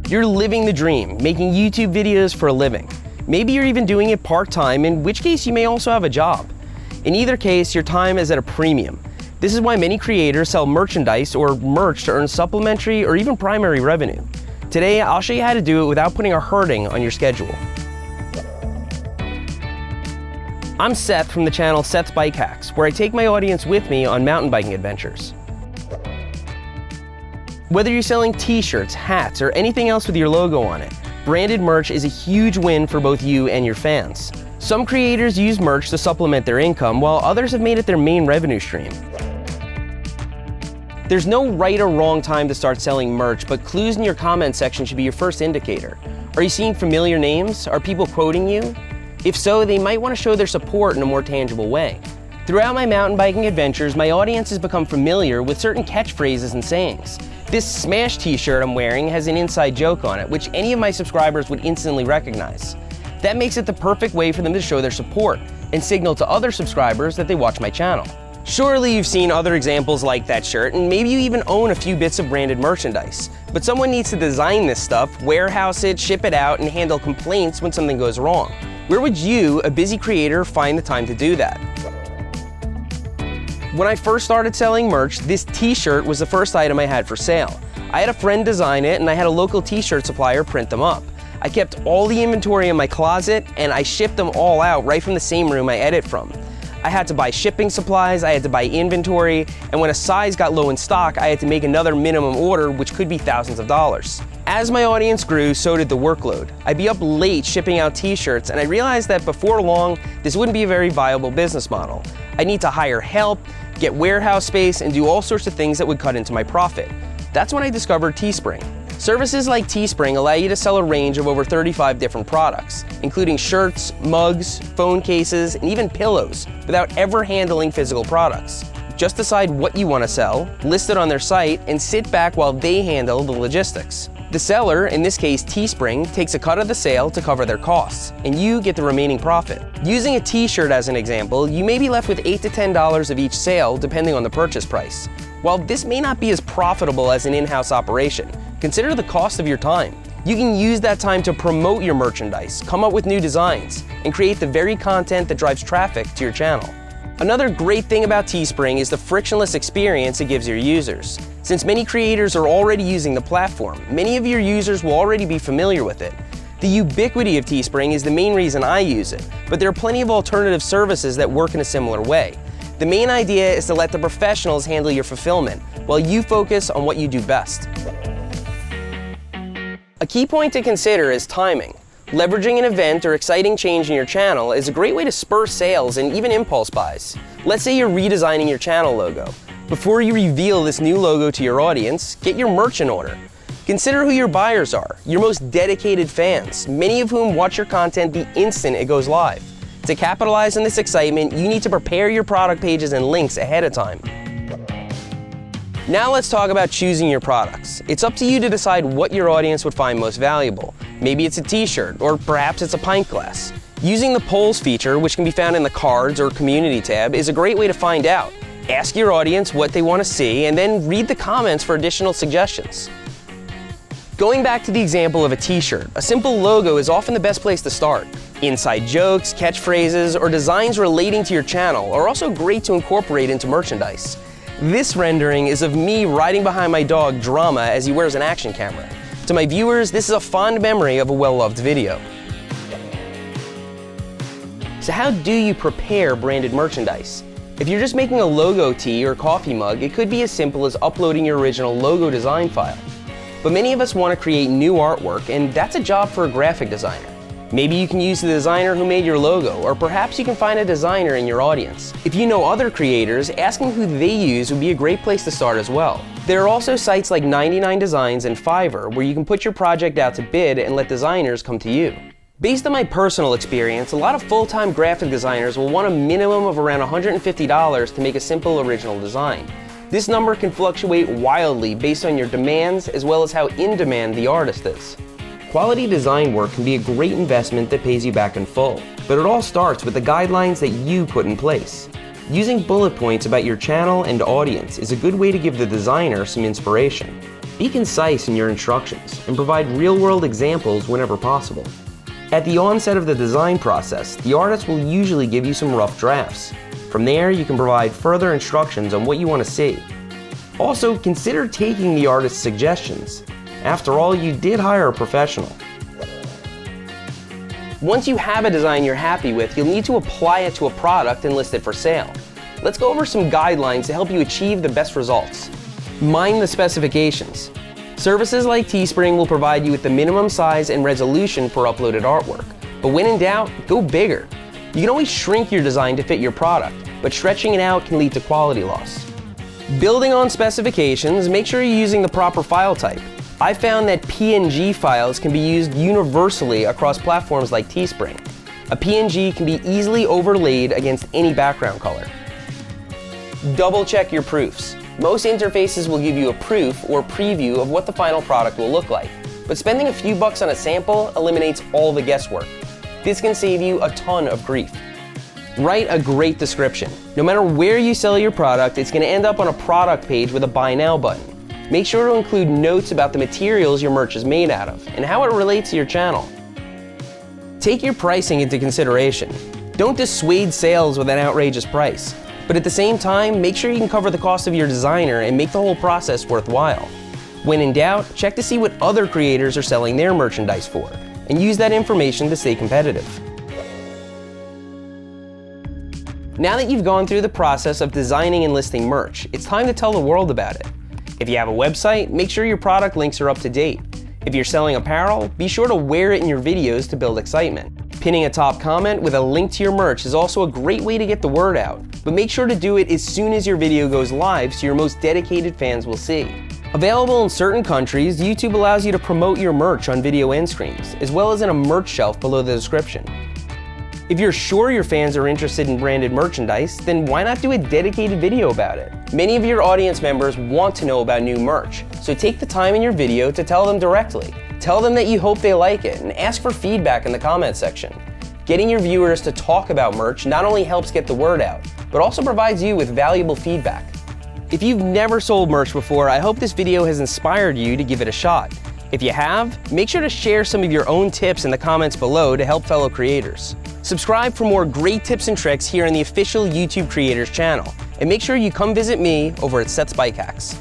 You're living the dream, making YouTube videos for a living. Maybe you're even doing it part-time, in which case you may also have a job. In either case, your time is at a premium. This is why many creators sell merchandise or merch to earn supplementary or even primary revenue. Today, I'll show you how to do it without putting a hurting on your schedule. I'm Seth from the channel Seth's Bike Hacks, where I take my audience with me on mountain biking adventures. Whether you're selling t-shirts, hats, or anything else with your logo on it, branded merch is a huge win for both you and your fans. Some creators use merch to supplement their income, while others have made it their main revenue stream. There's no right or wrong time to start selling merch, but clues in your comment section should be your first indicator. Are you seeing familiar names? Are people quoting you? If so, they might want to show their support in a more tangible way. Throughout my mountain biking adventures, my audience has become familiar with certain catchphrases and sayings. This Smash t-shirt I'm wearing has an inside joke on it, which any of my subscribers would instantly recognize. That makes it the perfect way for them to show their support and signal to other subscribers that they watch my channel. Surely you've seen other examples like that shirt, and maybe you even own a few bits of branded merchandise. But someone needs to design this stuff, warehouse it, ship it out, and handle complaints when something goes wrong. Where would you, a busy creator, find the time to do that? When I first started selling merch, this t-shirt was the first item I had for sale. I had a friend design it, and I had a local t-shirt supplier print them up. I kept all the inventory in my closet, and I shipped them all out right from the same room I edit from. I had to buy shipping supplies, I had to buy inventory, and when a size got low in stock, I had to make another minimum order, which could be thousands of dollars. As my audience grew, so did the workload. I'd be up late shipping out t-shirts, and I realized that before long, this wouldn't be a very viable business model. I'd need to hire help, get warehouse space, and do all sorts of things that would cut into my profit. That's when I discovered Teespring. Services like Teespring allow you to sell a range of over 35 different products, including shirts, mugs, phone cases, and even pillows, without ever handling physical products. Just decide what you want to sell, list it on their site, and sit back while they handle the logistics. The seller, in this case Teespring, takes a cut of the sale to cover their costs, and you get the remaining profit. Using a t-shirt as an example, you may be left with $8 to $10 of each sale, depending on the purchase price. While this may not be as profitable as an in-house operation, consider the cost of your time. You can use that time to promote your merchandise, come up with new designs, and create the very content that drives traffic to your channel. Another great thing about Teespring is the frictionless experience it gives your users. Since many creators are already using the platform, many of your users will already be familiar with it. The ubiquity of Teespring is the main reason I use it, but there are plenty of alternative services that work in a similar way. The main idea is to let the professionals handle your fulfillment, while you focus on what you do best. A key point to consider is timing. Leveraging an event or exciting change in your channel is a great way to spur sales and even impulse buys. Let's say you're redesigning your channel logo. Before you reveal this new logo to your audience, get your merch in order. Consider who your buyers are, your most dedicated fans, many of whom watch your content the instant it goes live. To capitalize on this excitement, you need to prepare your product pages and links ahead of time. Now let's talk about choosing your products. It's up to you to decide what your audience would find most valuable. Maybe it's a t-shirt, or perhaps it's a pint glass. Using the polls feature, which can be found in the cards or community tab, is a great way to find out. Ask your audience what they want to see, and then read the comments for additional suggestions. Going back to the example of a t-shirt, a simple logo is often the best place to start. Inside jokes, catchphrases, or designs relating to your channel are also great to incorporate into merchandise. This rendering is of me riding behind my dog Drama as he wears an action camera. To my viewers, this is a fond memory of a well-loved video. So how do you prepare branded merchandise? If you're just making a logo tee or coffee mug, it could be as simple as uploading your original logo design file. But many of us want to create new artwork, and that's a job for a graphic designer. Maybe you can use the designer who made your logo, or perhaps you can find a designer in your audience. If you know other creators, asking who they use would be a great place to start as well. There are also sites like 99 Designs and Fiverr where you can put your project out to bid and let designers come to you. Based on my personal experience, a lot of full-time graphic designers will want a minimum of around $150 to make a simple original design. This number can fluctuate wildly based on your demands as well as how in demand the artist is. Quality design work can be a great investment that pays you back in full, but it all starts with the guidelines that you put in place. Using bullet points about your channel and audience is a good way to give the designer some inspiration. Be concise in your instructions and provide real-world examples whenever possible. At the onset of the design process, the artist will usually give you some rough drafts. From there, you can provide further instructions on what you want to see. Also, consider taking the artist's suggestions. After all, you did hire a professional. Once you have a design you're happy with, you'll need to apply it to a product and list it for sale. Let's go over some guidelines to help you achieve the best results. Mind the specifications. Services like Teespring will provide you with the minimum size and resolution for uploaded artwork. But when in doubt, go bigger. You can always shrink your design to fit your product, but stretching it out can lead to quality loss. Building on specifications, make sure you're using the proper file type. I found that PNG files can be used universally across platforms like Teespring. A PNG can be easily overlaid against any background color. Double check your proofs. Most interfaces will give you a proof or preview of what the final product will look like, but spending a few bucks on a sample eliminates all the guesswork. This can save you a ton of grief. Write a great description. No matter where you sell your product, it's going to end up on a product page with a Buy Now button. Make sure to include notes about the materials your merch is made out of and how it relates to your channel. Take your pricing into consideration. Don't dissuade sales with an outrageous price. But at the same time, make sure you can cover the cost of your designer and make the whole process worthwhile. When in doubt, check to see what other creators are selling their merchandise for, and use that information to stay competitive. Now that you've gone through the process of designing and listing merch, it's time to tell the world about it. If you have a website, make sure your product links are up to date. If you're selling apparel, be sure to wear it in your videos to build excitement. Pinning a top comment with a link to your merch is also a great way to get the word out, but make sure to do it as soon as your video goes live so your most dedicated fans will see. Available in certain countries, YouTube allows you to promote your merch on video end screens, as well as in a merch shelf below the description. If you're sure your fans are interested in branded merchandise, then why not do a dedicated video about it? Many of your audience members want to know about new merch, so take the time in your video to tell them directly. Tell them that you hope they like it and ask for feedback in the comment section. Getting your viewers to talk about merch not only helps get the word out, but also provides you with valuable feedback. If you've never sold merch before, I hope this video has inspired you to give it a shot. If you have, make sure to share some of your own tips in the comments below to help fellow creators. Subscribe for more great tips and tricks here on the official YouTube Creators channel, and make sure you come visit me over at Seth's Bike Hacks.